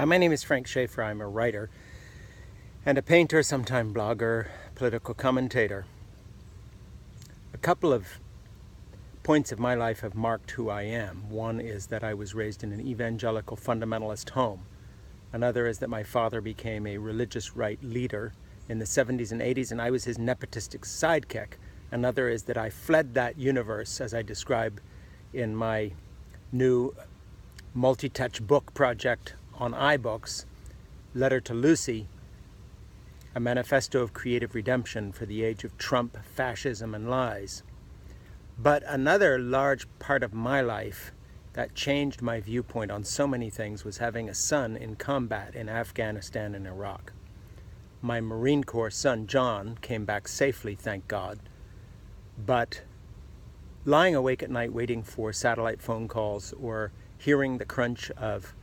Hi, my name is Frank Schaefer. I'm a writer and a painter, sometime blogger, political commentator. A couple of points of my life have marked who I am. One is that I was raised in an evangelical fundamentalist home. Another is that my father became a religious right leader in the 70s and 80s, and I was his nepotistic sidekick. Another is that I fled that universe, as I describe in my new multi-touch book project on iBooks, Letter to Lucy, a manifesto of creative redemption for the age of Trump, fascism, and lies. But another large part of my life that changed my viewpoint on so many things was having a son in combat in Afghanistan and Iraq. My Marine Corps son, John, came back safely, thank God, but lying awake at night waiting for satellite phone calls or hearing the crunch of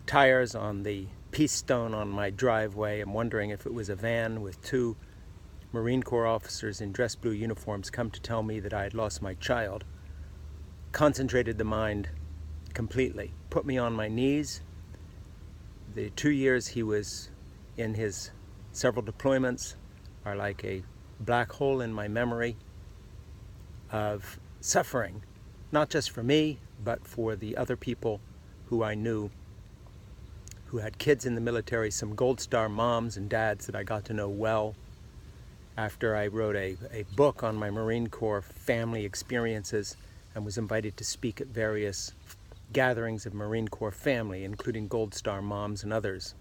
tires on the peace stone on my driveway and wondering if it was a van with two Marine Corps officers in dress blue uniforms come to tell me that I had lost my child, concentrated the mind completely, put me on my knees. The 2 years he was in his several deployments are like a black hole in my memory of suffering, not just for me, but for the other people who I knew who had kids in the military, some Gold Star moms and dads that I got to know well after I wrote a book on my Marine Corps family experiences and was invited to speak at various gatherings of Marine Corps family, including Gold Star moms and others.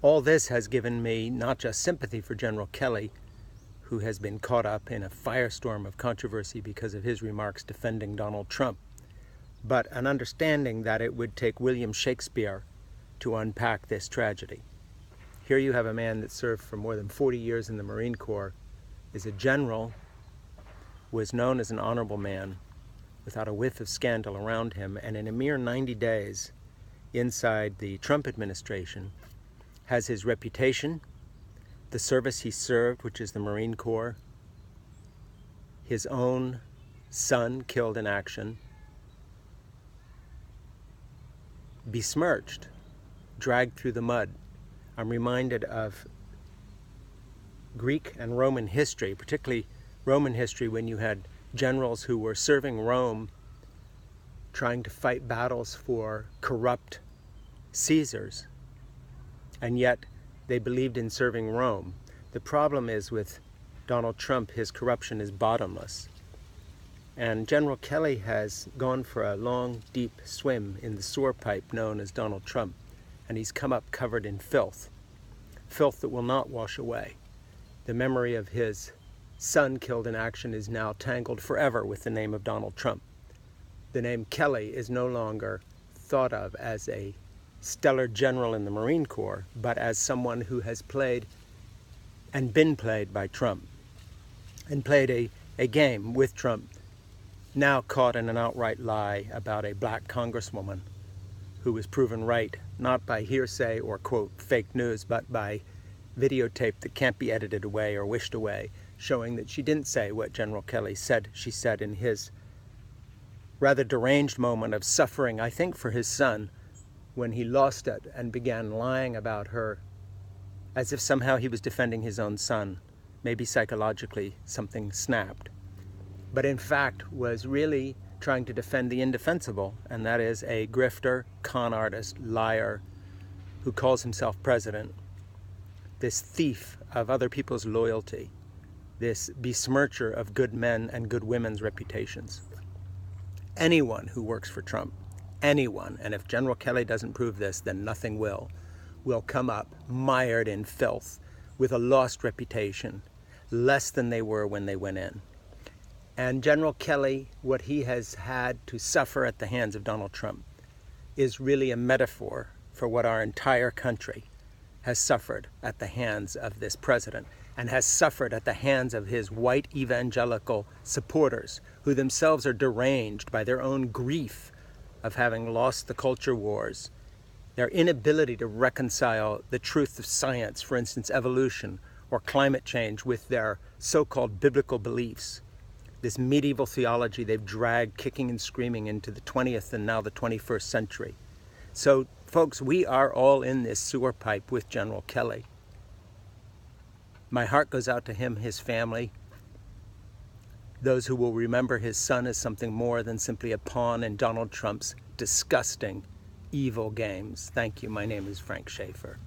All this has given me not just sympathy for General Kelly, who has been caught up in a firestorm of controversy because of his remarks defending Donald Trump, but an understanding that it would take William Shakespeare to unpack this tragedy. Here you have a man that served for more than 40 years in the Marine Corps, is a general, was known as an honorable man, without a whiff of scandal around him, and in a mere 90 days inside the Trump administration has his reputation, the service he served, which is the Marine Corps, his own son killed in action, besmirched, dragged through the mud. I'm reminded of Greek and Roman history, particularly Roman history, when you had generals who were serving Rome, trying to fight battles for corrupt Caesars, and yet they believed in serving Rome. The problem is with Donald Trump, his corruption is bottomless. And General Kelly has gone for a long, deep swim in the sewer pipe known as Donald Trump, and he's come up covered in filth that will not wash away. The memory of his son killed in action is now tangled forever with the name of Donald Trump. The name Kelly is no longer thought of as a stellar general in the Marine Corps, but as someone who has played and been played by Trump, and played a game with Trump, now caught in an outright lie about a black congresswoman who was proven right, not by hearsay or, quote, fake news, but by videotape that can't be edited away or wished away, showing that she didn't say what General Kelly said she said in his rather deranged moment of suffering, I think, for his son, when he lost it and began lying about her as if somehow he was defending his own son. Maybe psychologically something snapped. But in fact was really trying to defend the indefensible, and that is a grifter, con artist, liar, who calls himself president, this thief of other people's loyalty, this besmircher of good men and good women's reputations. Anyone who works for Trump, anyone, and if General Kelly doesn't prove this, then nothing will come up mired in filth with a lost reputation, less than they were when they went in. And General Kelly, what he has had to suffer at the hands of Donald Trump is really a metaphor for what our entire country has suffered at the hands of this president, and has suffered at the hands of his white evangelical supporters, who themselves are deranged by their own grief of having lost the culture wars, their inability to reconcile the truth of science, for instance, evolution or climate change, with their so-called biblical beliefs. This medieval theology they've dragged kicking and screaming into the 20th and now the 21st century. So, folks, we are all in this sewer pipe with General Kelly. My heart goes out to him, his family, those who will remember his son as something more than simply a pawn in Donald Trump's disgusting, evil games. Thank you. My name is Frank Schaefer.